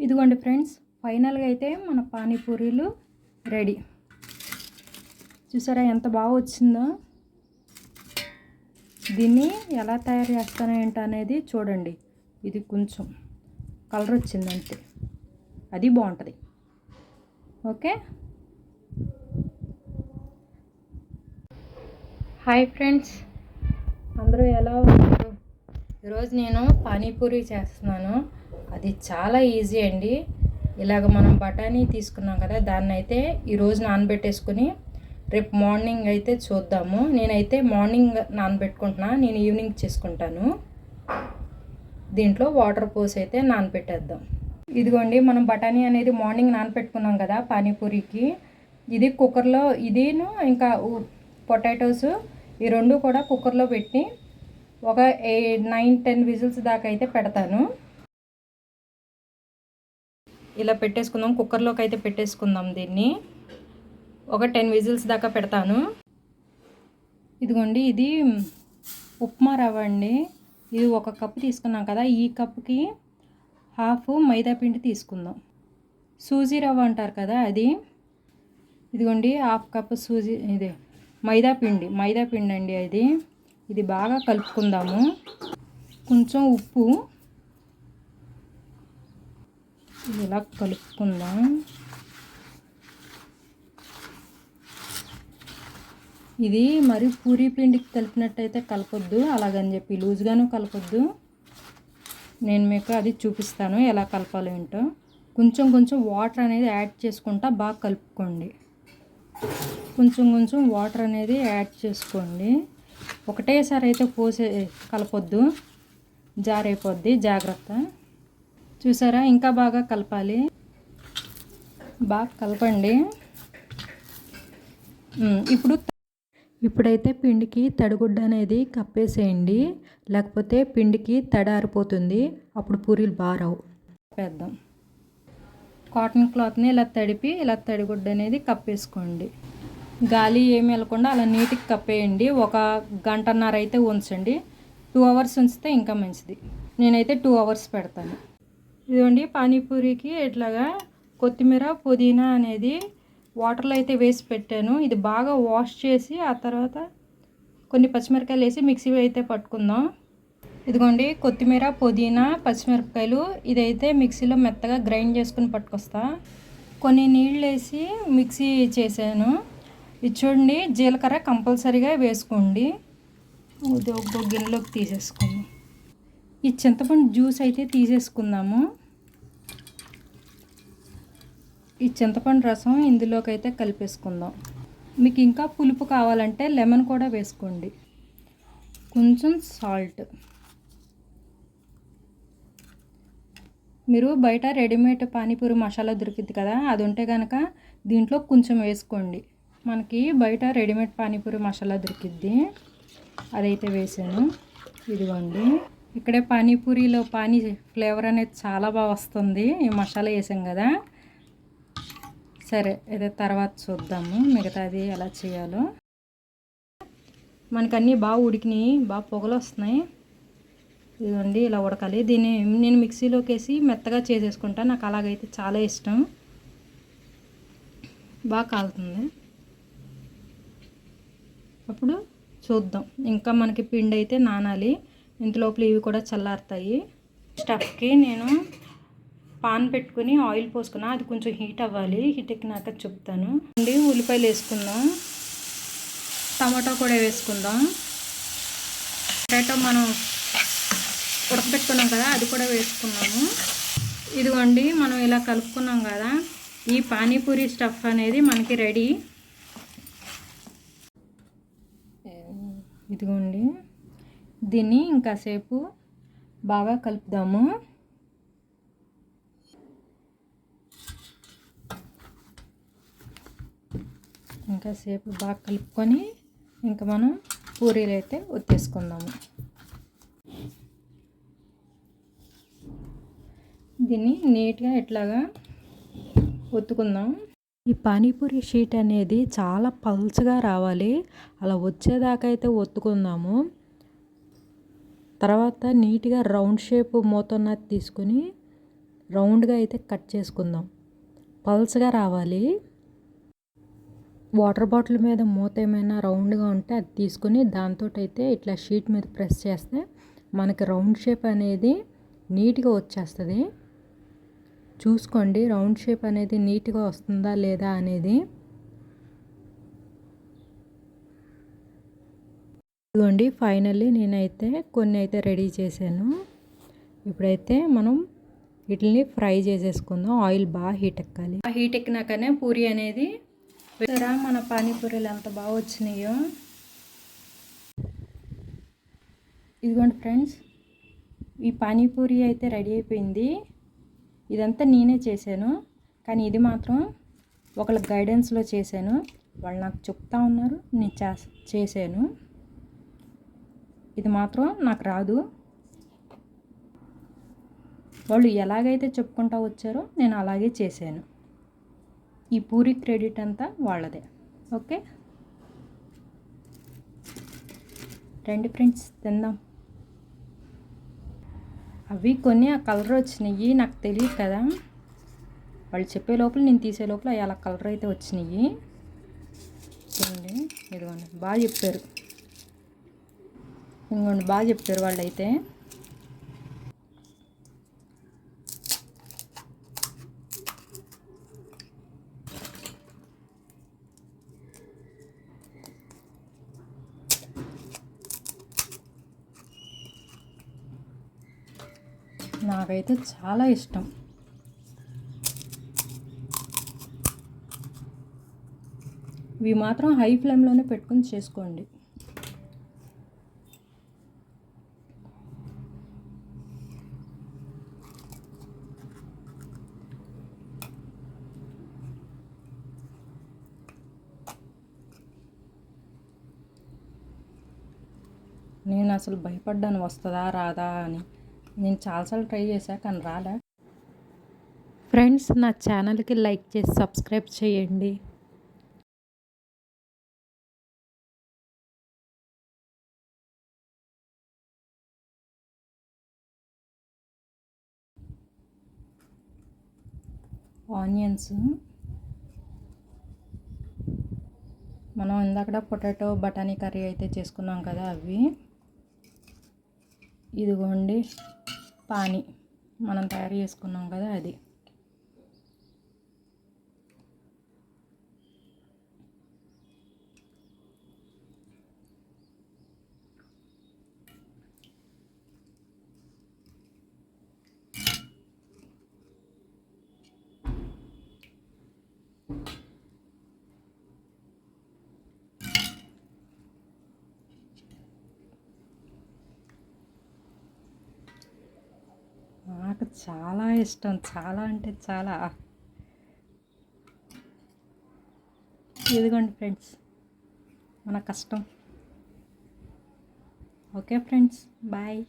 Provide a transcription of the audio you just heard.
ఇదిగోండి ఫ్రెండ్స్, ఫైనల్గా అయితే మన పానీపూరీలు రెడీ. చూసారా ఎంత బాగా వచ్చిందో. దీన్ని ఎలా తయారు చేస్తానో ఏంటి అనేది చూడండి. ఇది కొంచెం కలర్ వచ్చింది అంతే, అది బాగుంటుంది. ఓకే, హాయ్ ఫ్రెండ్స్, అందరూ ఎలా ఉన్నారు? ఈరోజు నేను పానీపూరి చేస్తున్నాను. అది చాలా ఈజీ అండి. ఇలాగ మనం బఠానీ తీసుకున్నాం కదా, దాన్ని అయితే ఈరోజు నానబెట్టేసుకుని రేపు మార్నింగ్ అయితే చూద్దాము. నేనైతే మార్నింగ్ నానబెట్టుకుంటున్నా, నేను ఈవినింగ్ చేసుకుంటాను. దీంట్లో వాటర్ పోసి అయితే నానబెట్టేద్దాం. ఇదిగోండి, మనం బఠానీ అనేది మార్నింగ్ నానబెట్టుకున్నాం కదా పానీపూరికి. ఇది కుక్కర్లో, ఇదేను ఇంకా పొటాటోస్ ఈ రెండు కూడా కుక్కర్లో పెట్టి ఒక 9-10 విజిల్స్ దాకా అయితే పెడతాను. ఇలా పెట్టేసుకుందాం, కుక్కర్లోకి అయితే పెట్టేసుకుందాం. దీన్ని ఒక 10 విజిల్స్ దాకా పెడతాను. ఇదిగోండి, ఇది ఉప్మా రవ్వ అండి. ఇది 1 కప్పు తీసుకున్నాం కదా, ఈ కప్పుకి హాఫ్ మైదా పిండి తీసుకుందాం. సూజీ రవ్వ అంటారు కదా అది. ఇదిగోండి, హాఫ్ కప్పు సూజీ, ఇది మైదా పిండి అండి అది. ఇది బాగా కలుపుకుందాము. కొంచెం ఉప్పు, ఇలా కలుపుకుందాం. ఇది మరి పూరీ పిండికి కలిపినట్టయితే కలపొద్దు, అలాగని చెప్పి లూజ్గాను కలపొద్దు. నేను మీకు అది చూపిస్తాను ఎలా కలపాలి ఏంటో. కొంచెం కొంచెం వాటర్ అనేది యాడ్ చేసుకుంటా బాగా కలుపుకోండి. కొంచెం వాటర్ అనేది యాడ్ చేసుకోండి. ఒకటేసారి అయితే పోసే కలపొద్దు, జారైపోద్ది, జాగ్రత్త. చూసారా, ఇంకా బాగా కలపాలి. బాగా కలపండి. ఇప్పుడైతే పిండికి తడిగుడ్డ అనేది కప్పేసేయండి, లేకపోతే పిండికి తడారిపోతుంది, అప్పుడు పూరీలు బాగా రావు. వేద్దాం. కాటన్ క్లాత్ని ఇలా తడిపి ఇలా తడిగుడ్డ అనేది కప్పేసుకోండి. గాలి ఏమి వెళ్ళకుండా అలా నీట్గా కప్పేయండి. 1 గంటన్నర అయితే ఉంచండి. 2 అవర్స్ ఉంచితే ఇంకా మంచిది. నేనైతే 2 అవర్స్ పెడతాను. ఇదిగోండి, పానీపూరికి ఇట్లాగా కొత్తిమీర పుదీనా అనేది వాటర్లో అయితే వేసి పెట్టాను. ఇది బాగా వాష్ చేసి ఆ తర్వాత కొన్ని పచ్చిమిరపకాయలు వేసి మిక్సీ అయితే పట్టుకుందాం. ఇదిగోండి, కొత్తిమీర పుదీనా పచ్చిమిరపకాయలు ఇదైతే మిక్సీలో మెత్తగా గ్రైండ్ చేసుకుని పట్టుకొస్తా. కొన్ని నీళ్ళు వేసి మిక్సీ చేశాను. ఇది చూడండి, జీలకర్ర కంపల్సరీగా వేసుకోండి. ఇది ఒక గిన్నెలోకి తీసేసుకుందాం. ఈ చింతపండు జ్యూస్ అయితే తీసేసుకుందాము. ఈ చింతపండు రసం ఇందులోకి అయితే కలిపేసుకుందాం. మీకు ఇంకా పులుపు కావాలంటే లెమన్ కూడా వేసుకోండి. కొంచెం సాల్ట్. మీరు బయట రెడీమేడ్ పానీపూరి మసాలా దొరికింది కదా, అది ఉంటే కనుక దీంట్లో కొంచెం వేసుకోండి. మనకి బయట రెడీమేడ్ పానీపూరి మసాలా దొరికిద్ది, అదైతే వేసాను. ఇదిగోండి, ఇక్కడే పానీపూరిలో పానీ ఫ్లేవర్ అనేది చాలా బాగా వస్తుంది, ఈ మసాలా వేసాం కదా. సరే, ఇదే తర్వాత చూద్దాము మిగతాది ఎలా చేయాలో. మనకన్నీ బాగా ఉడికినాయి, బాగా పొగలు వస్తున్నాయి. ఇదిగోండి, ఇలా ఉడకాలి. దీన్ని నేను మిక్సీలోకి వేసి మెత్తగా చేసేసుకుంటాను, నాకు అలాగైతే చాలా ఇష్టం. బాగా కాలుతుంది. అప్పుడు చూద్దాం. ఇంకా మనకి పిండి అయితే నానాలి, ఇంతలోపల ఇవి కూడా చల్లారుతాయి. స్టఫ్కి నేను పాన్ పెట్టుకుని ఆయిల్ పోసుకున్నా, అది కొంచెం హీట్ అవ్వాలి. హీట్ ఎక్కినాక చెప్తాను. ఉల్లిపాయలు వేసుకుందాం, టమాటో కూడా వేసుకుందాం. పొటాటో మనం ఉడకబెట్టుకున్నాం కదా, అది కూడా వేసుకున్నాము. ఇదిగోండి, మనం ఇలా కలుపుకున్నాం కదా, ఈ పానీపూరి స్టఫ్ అనేది మనకి రెడీ. ఇదిగోండి, దీన్ని ఇంకాసేపు బాగా కలుపుదాము. ఇంకాసేపు బాగా కలుపుకొని ఇంకా మనం పూరీలు అయితే ఒత్తేసుకుందాము. దీన్ని నీట్గా ఇట్లాగా ఒత్తుకుందాం. ఈ పానీపూరి షీట్ అనేది చాలా పల్చగా రావాలి, అలా వచ్చేదాకా అయితే ఒత్తుకుందాము. తర్వాత నీట్గా రౌండ్ షేప్ మూతన్నది తీసుకొని రౌండ్గా అయితే కట్ చేసుకుందాం. పల్స్గా రావాలి. వాటర్ బాటిల్ మీద మూత ఏమైనా రౌండ్గా ఉంటే అది తీసుకొని దాంతో అయితే ఇట్లా షీట్ మీద ప్రెస్ చేస్తే మనకి రౌండ్ షేప్ అనేది నీట్గా వచ్చేస్తుంది. చూసుకోండి రౌండ్ షేప్ అనేది నీట్గా వస్తుందా లేదా అనేది. ఇదిగోండి ఫైనల్లీ నేనైతే కొన్ని అయితే రెడీ చేశాను. ఇప్పుడైతే మనం వీటిని ఫ్రై చేసేసుకుందాం. ఆయిల్ బాగా హీట్ ఎక్కాలి. ఆ హీట్ ఎక్కినాకనే పూరి అనేది వేరా. మన పానీపూరీలు ఎంత బాగా వచ్చినాయో. ఇదిగోండి ఫ్రెండ్స్, ఈ పానీపూరి అయితే రెడీ అయిపోయింది. ఇదంతా నేనే చేశాను, కానీ ఇది మాత్రం ఒకళ్ళ గైడెన్స్లో చేశాను. వాళ్ళు నాకు చెప్తా ఉన్నారు, నేను చేశాను. ఇది మాత్రం నాకు రాదు. వాళ్ళు ఎలాగైతే చెప్పుకుంటూ వచ్చారో నేను అలాగే చేశాను. ఈ పూరి క్రెడిట్ అంతా వాళ్ళదే. ఓకే రండి ఫ్రెండ్స్, తిందాం. అవి కొన్ని ఆ కలర్ వచ్చినాయి, నాకు తెలియదు కదా. వాళ్ళు చెప్పే లోపల నేను తీసే లోపల అలా కలర్ అయితే వచ్చినాయి. చూడండి, ఇదిగోండి బాగా చెప్పారు. ఇంకోండి బాగా చెప్పారు వాళ్ళైతే. నాకైతే చాలా ఇష్టం. ఇవి మాత్రం హై ఫ్లేమ్లోనే పెట్టుకొని చేసుకోండి. నేను అసలు భయపడ్డాను వస్తుందా రాదా అని. నేను చాలాసార్లు ట్రై చేశాను కానీ రాలే. ఫ్రెండ్స్, నా ఛానల్కి లైక్ చేసి సబ్స్క్రైబ్ చేయండి. ఆనియన్స్ మనం ఇందాక పొటాటో బఠానీ కర్రీ అయితే చేసుకున్నాం కదా, అవి. ఇదిగోండి పానీ మనం తయారు చేసుకున్నాం కదా, అది. నాకు చాలా ఇష్టం, చాలా అంటే చాలా. ఇదిగోండి ఫ్రెండ్స్ మన కష్టం. Okay friends, bye.